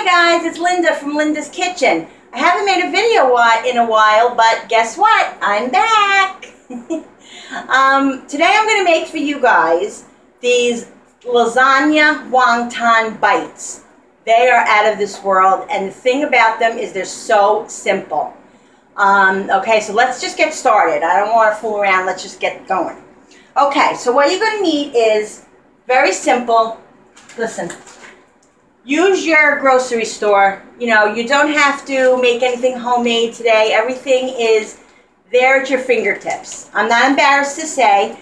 guys, it's Linda from Linda's Kitchen. I haven't made a video in a while, but guess what? I'm back. Today I'm going to make for you guys these lasagna wonton bites. They are out of this world, and the thing about them is they're so simple. Okay, so let's just get started. I don't want to fool around. Let's just get going. Okay, so what you're going to need is very simple. Listen. Use your grocery store. You know, you don't have to make anything homemade today. Everything is there at your fingertips. I'm not embarrassed to say,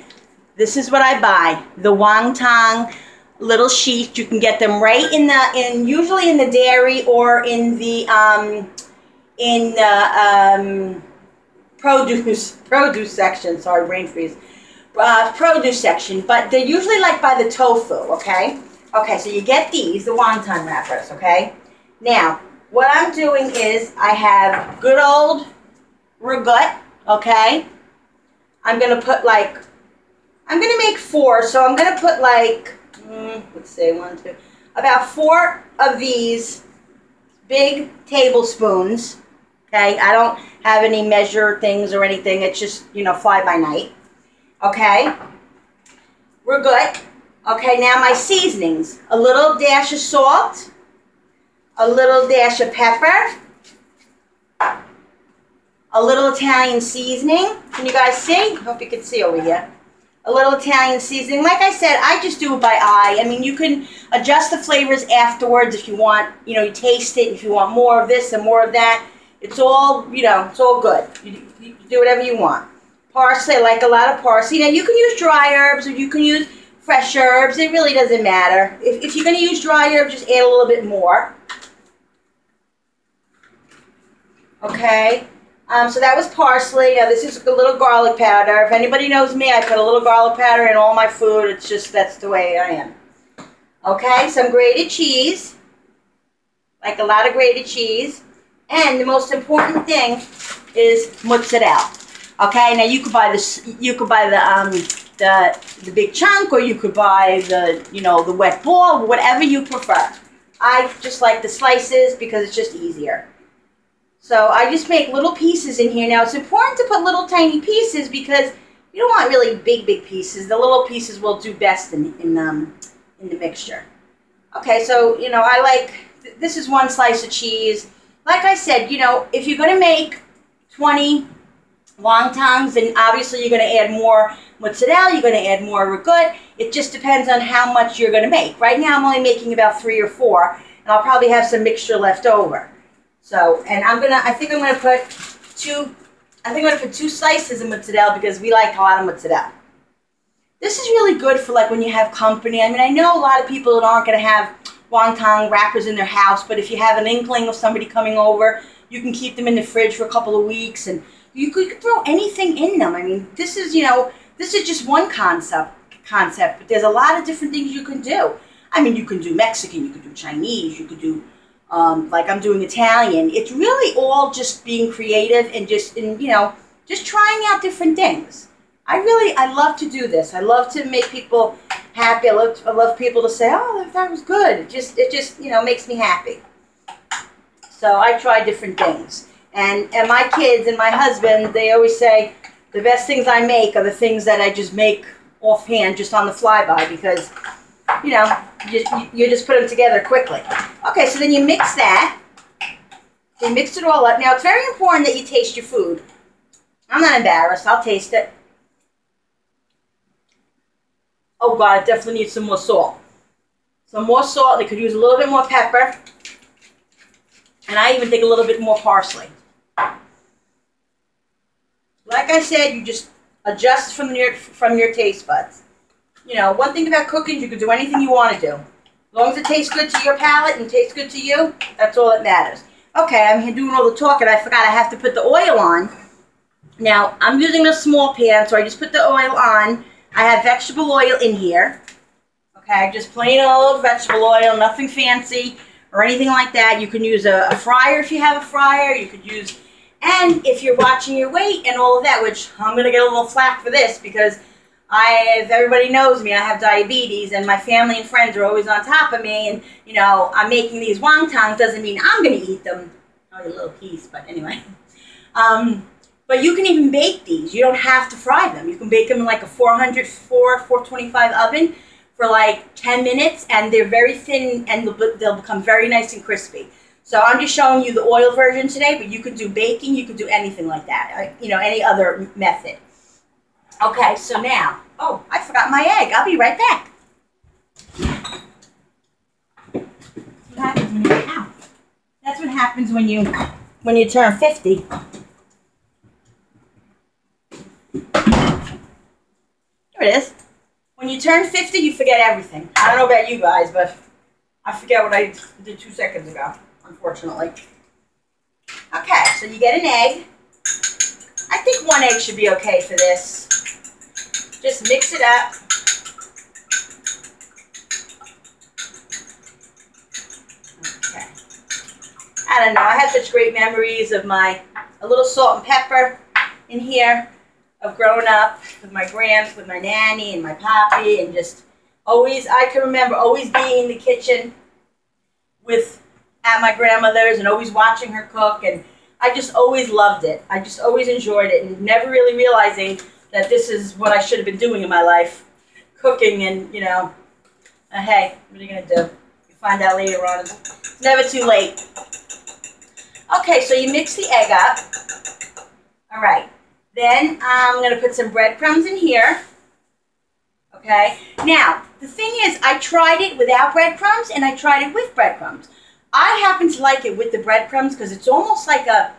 this is what I buy. The wonton little sheets. You can get them right usually in the dairy or in the produce section. Sorry, brain freeze. Produce section, but they're usually like by the tofu, okay? Okay, so you get these, the wonton wrappers, okay? Now, what I'm doing is I have good old ragout, okay? I'm going to put like, I'm going to make 4, so I'm going to put like, let's see, 1, 2, about 4 of these big tablespoons, okay? I don't have any measure things or anything. It's just, you know, fly by night, okay? Ragout. Okay, now my seasonings. A little dash of salt, a little dash of pepper, a little Italian seasoning. Can you guys see? Hope you can see over here. A little Italian seasoning. Like I said, I just do it by eye. I mean, you can adjust the flavors afterwards if you want, you know, you taste it, if you want more of this and more of that. It's all, you know, it's all good. You do whatever you want. Parsley, I like a lot of parsley. Now, you can use dry herbs or you can use fresh herbs. It really doesn't matter. If you're going to use dry herbs, just add a little bit more. Okay. So that was parsley. Now this is a little garlic powder. If anybody knows me, I put a little garlic powder in all my food. It's just, that's the way I am. Okay. Some grated cheese. Like a lot of grated cheese. And the most important thing is mozzarella. Okay. Now you could buy this. You could buy the big chunk, or you could buy the, you know, the wet ball, whatever you prefer. I just like the slices because it's just easier. So I just make little pieces in here. Now it's important to put little tiny pieces because you don't want really big pieces. The little pieces will do best in the mixture. Okay, so, you know, I like, this is 1 slice of cheese. Like I said, you know, if you're going to make 20 wontons, then obviously you're going to add more mozzarella, you're going to add more ragout. It just depends on how much you're going to make. Right now I'm only making about 3 or 4, and I'll probably have some mixture left over. So, and I think I'm going to put 2 slices of mozzarella because we like a lot of mozzarella. This is really good for like when you have company. I mean, I know a lot of people that aren't going to have wonton wrappers in their house, but if you have an inkling of somebody coming over, you can keep them in the fridge for a couple of weeks, and you could throw anything in them. I mean, this is, you know, this is just one concept, but there's a lot of different things you can do. I mean, you can do Mexican, you can do Chinese, you could do, like I'm doing Italian. It's really all just being creative and just, you know, just trying out different things. I love to do this. I love to make people happy. I love people to say, oh, that was good. It just, you know, makes me happy. So I try different things. And my kids and my husband, they always say the best things I make are the things that I just make offhand, just on the flyby, because, you know, you just put them together quickly. Okay, so then you mix that. You mix it all up. Now, it's very important that you taste your food. I'm not embarrassed. I'll taste it. Oh, God, it definitely needs some more salt. Some more salt. They could use a little bit more pepper. And I even think a little bit more parsley. Like I said, you just adjust from your taste buds. You know, one thing about cooking, you can do anything you want to do. As long as it tastes good to your palate and tastes good to you, that's all that matters. Okay, I'm here doing all the talking. I forgot I have to put the oil on. Now, I'm using a small pan, so I just put the oil on. I have vegetable oil in here. Okay, just plain old vegetable oil, nothing fancy or anything like that. You can use a fryer if you have a fryer. You could use, and if you're watching your weight and all of that, which I'm going to get a little flack for this because if everybody knows me, I have diabetes, and my family and friends are always on top of me, and, you know, I'm making these wontons doesn't mean I'm going to eat them. Only a little piece, but anyway. But you can even bake these. You don't have to fry them. You can bake them in like a 425 oven for like 10 minutes, and they're very thin, and they'll become very nice and crispy. So I'm just showing you the oil version today, but you could do baking, you could do anything like that, you know, any other method. Okay, so now, oh, I forgot my egg. I'll be right back. What happens when you, ow. That's what happens when you turn 50. There it is. When you turn 50, you forget everything. I don't know about you guys, but I forget what I did 2 seconds ago, unfortunately. Okay, so you get an egg. I think 1 egg should be okay for this. Just mix it up. Okay. I don't know, I have such great memories of a little salt and pepper in here, of growing up with my grams, with my nanny and my papi, and just always, I can remember always being in the kitchen at my grandmother's and always watching her cook, and I just always loved it. I just always enjoyed it, and never really realizing that this is what I should have been doing in my life, cooking, and, you know, hey, what are you going to do? You'll find out later on. It's never too late. Okay, so you mix the egg up. All right. Then I'm going to put some breadcrumbs in here. Okay. Now, the thing is, I tried it without breadcrumbs, and I tried it with breadcrumbs. I happen to like it with the breadcrumbs because it's almost like a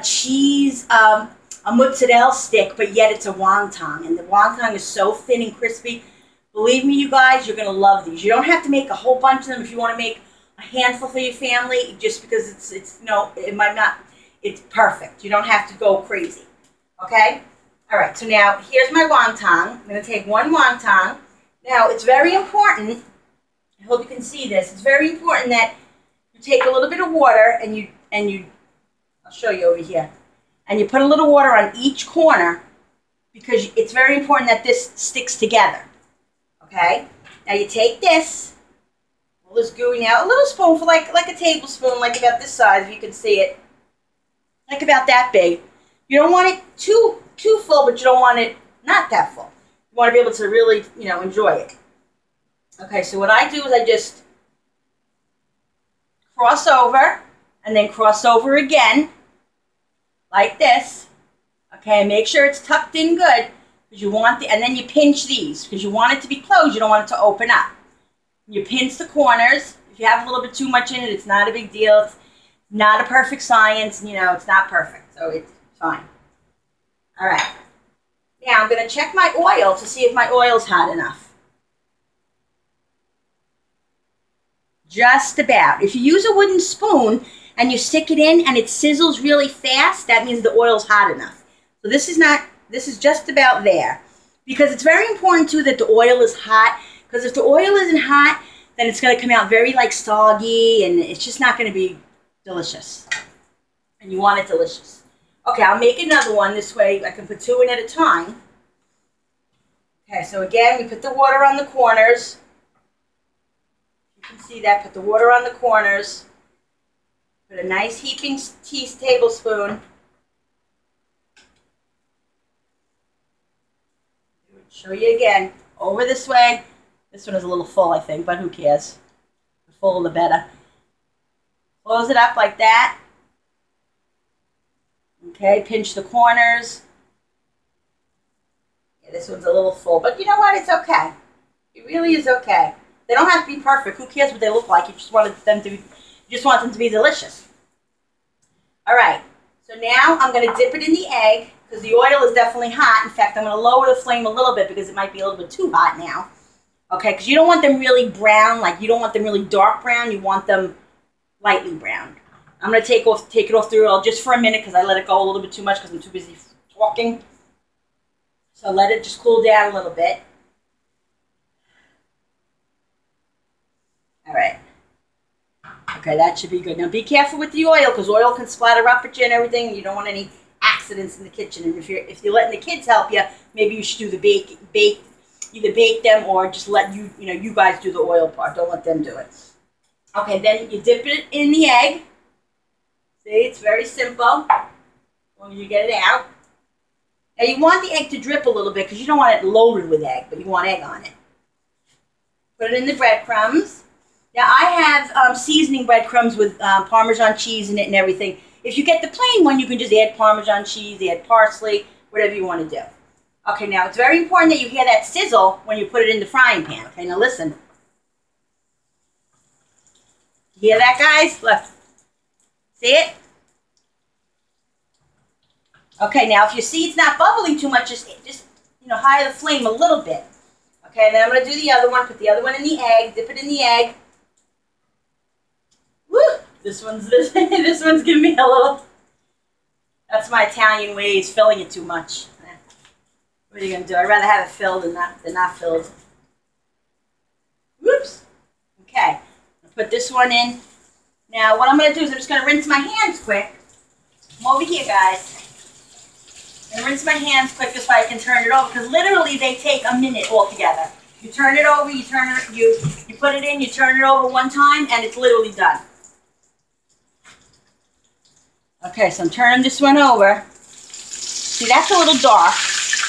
cheese, a mozzarella stick, but yet it's a wonton. And the wonton is so thin and crispy. Believe me, you guys, you're going to love these. You don't have to make a whole bunch of them if you want to make a handful for your family, just because it's no, it might not, it's perfect. You don't have to go crazy. Okay? All right, so now here's my wonton. I'm going to take 1 wonton. Now, it's very important, I hope you can see this, it's very important that you take a little bit of water and you I'll show you over here, and you put a little water on each corner because it's very important that this sticks together. Okay? Now you take this, all this gooey now, a little spoonful, like a tablespoon, like about this size, if you can see it, like about that big. You don't want it too full, but you don't want it not that full. You want to be able to really, you know, enjoy it. Okay, so what I do is I just cross over and then cross over again, like this. Okay, make sure it's tucked in good, because you want and then you pinch these, because you want it to be closed, you don't want it to open up. You pinch the corners. If you have a little bit too much in it, it's not a big deal. It's not a perfect science, you know, it's not perfect, so it's fine. All right. Now I'm going to check my oil to see if my oil's hot enough. Just about. If you use a wooden spoon and you stick it in and it sizzles really fast, that means the oil's hot enough. So this is just about there. Because it's very important too that the oil is hot, because if the oil isn't hot, then it's going to come out very like soggy, and it's just not going to be delicious. And you want it delicious. Okay, I'll make another one this way. I can put 2 in at a time. Okay, so again, we put the water on the corners. You can see that. Put the water on the corners. Put a nice heaping tablespoon. Show you again. Over this way. This one is a little full, I think, but who cares? The fuller the better. Close it up like that. Okay, pinch the corners. Yeah, this one's a little full, but you know what? It's okay. It really is okay. They don't have to be perfect. Who cares what they look like? You just want them to be delicious. All right. So now I'm going to dip it in the egg, because the oil is definitely hot. In fact, I'm going to lower the flame a little bit because it might be a little bit too hot now. Okay, because you don't want them really brown, like you don't want them really dark brown. You want them lightly brown. I'm going to take it off the grill just for a minute, because I let it go a little bit too much because I'm too busy talking. So let it just cool down a little bit. All right. Okay, that should be good. Now be careful with the oil, because oil can splatter up at you and everything. You don't want any accidents in the kitchen. And if you're letting the kids help you, maybe you should do the either bake them or just let you guys do the oil part. Don't let them do it. Okay, then you dip it in the egg. See, it's very simple. When you get it out. Now you want the egg to drip a little bit because you don't want it loaded with egg, but you want egg on it. Put it in the breadcrumbs. Now I have seasoning breadcrumbs with Parmesan cheese in it and everything. If you get the plain one, you can just add Parmesan cheese, add parsley, whatever you want to do. Okay, now it's very important that you hear that sizzle when you put it in the frying pan. Okay, now listen. You hear that, guys? Look. See it? Okay, now if you see it's not bubbling too much, just higher the flame a little bit. Okay, then I'm going to do the other one. Put the other one in the egg. Dip it in the egg. Woo! This one's giving me a little. That's my Italian ways, filling it too much. What are you going to do? I'd rather have it filled than not filled. Whoops. Okay. I'll put this one in. Now, what I'm going to do is I'm just going to rinse my hands quick. Come over here, guys. And rinse my hands quick just so I can turn it over, because literally they take a minute altogether. You turn it over, you put it in, you turn it over one time, and it's literally done. Okay, so I'm turning this one over. See, that's a little dark.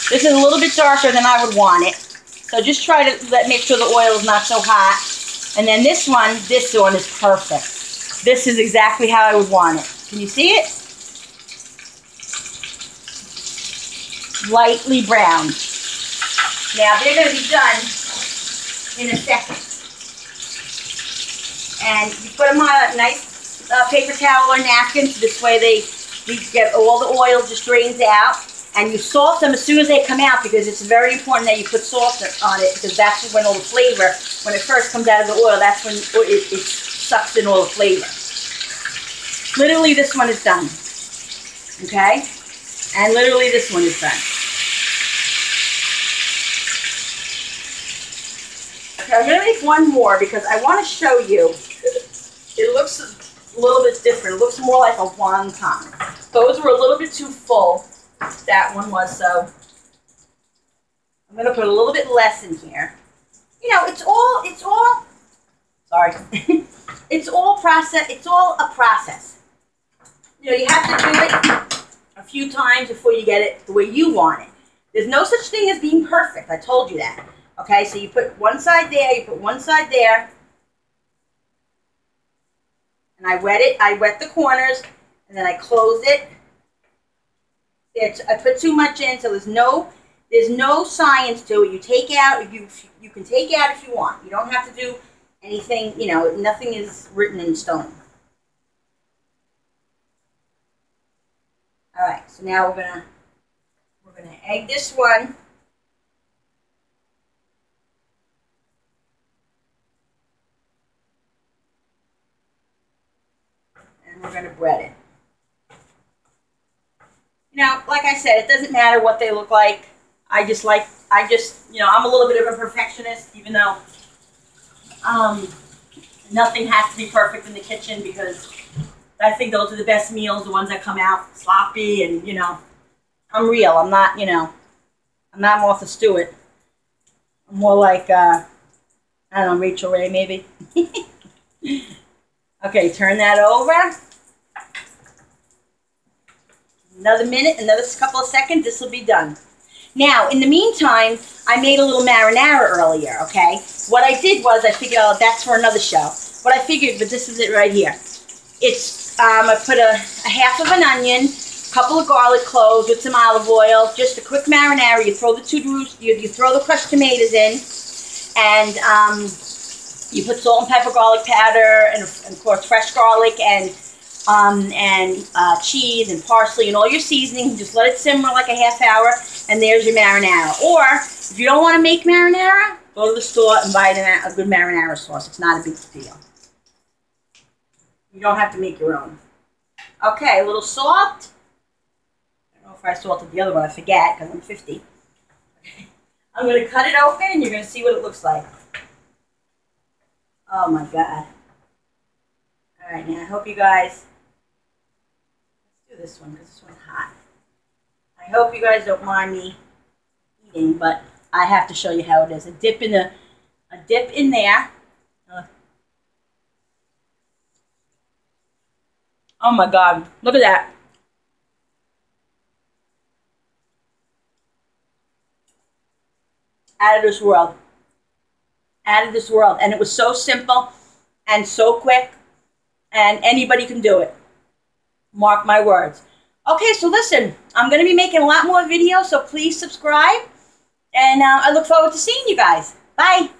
This is a little bit darker than I would want it. So just try to make sure the oil is not so hot. And then this one is perfect. This is exactly how I would want it. Can you see it? Lightly browned. Now they're going to be done in a second. And you put them on a nice paper towel or napkin, so this way they get all the oil just drains out. And you salt them as soon as they come out, because it's very important that you put salt on it, because that's when all the flavor, when it first comes out of the oil, that's when it sucks in all the flavor. Literally this one is done. Okay? And literally this one is done. Okay, I'm going to make one more because I want to show you. It looks a little bit different. It looks more like a wonton. Those were a little bit too full. That one was, so I'm going to put a little bit less in here. You know, it's all, sorry. It's all a process. You know, you have to do it a few times before you get it the way you want it. There's no such thing as being perfect. I told you that. Okay, so you put one side there, you put one side there. And I wet the corners, and then I close it. I put too much in, so there's no science to it. You take out, you can take out if you want. You don't have to do anything, you know, nothing is written in stone. All right, so now we're gonna egg this one. And we're gonna bread it. You know, like I said, it doesn't matter what they look like. I'm a little bit of a perfectionist, even though nothing has to be perfect in the kitchen, because I think those are the best meals, the ones that come out sloppy and, you know, I'm real. I'm not, you know, I'm not Martha Stewart. I'm more like, I don't know, Rachel Ray maybe. Okay, turn that over. Another minute, another couple of seconds, this will be done. Now, in the meantime, I made a little marinara earlier, okay? What I did was, I figured, oh, that's for another show. What I figured, but this is it right here. It's, I put a half of an onion, a couple of garlic cloves with some olive oil, just a quick marinara. You throw you throw the crushed tomatoes in, and you put salt and pepper, garlic powder, and of course fresh garlic, and cheese and parsley and all your seasoning. Just let it simmer like a half hour, and there's your marinara. Or if you don't want to make marinara, go to the store and buy a good marinara sauce. It's not a big deal. You don't have to make your own. Okay, a little salt. I don't know if I salted the other one. I forget because I'm 50. I'm going to cut it open, and you're going to see what it looks like. Oh my God. All right, now I hope you guys, let's do this one because this one's hot. I hope you guys don't mind me eating, but I have to show you how it is. A dip in there. Oh my God, look at that. Out of this world. Out of this world. And it was so simple and so quick, and anybody can do it. Mark my words. Okay, so listen, I'm going to be making a lot more videos, so please subscribe, and I look forward to seeing you guys. Bye.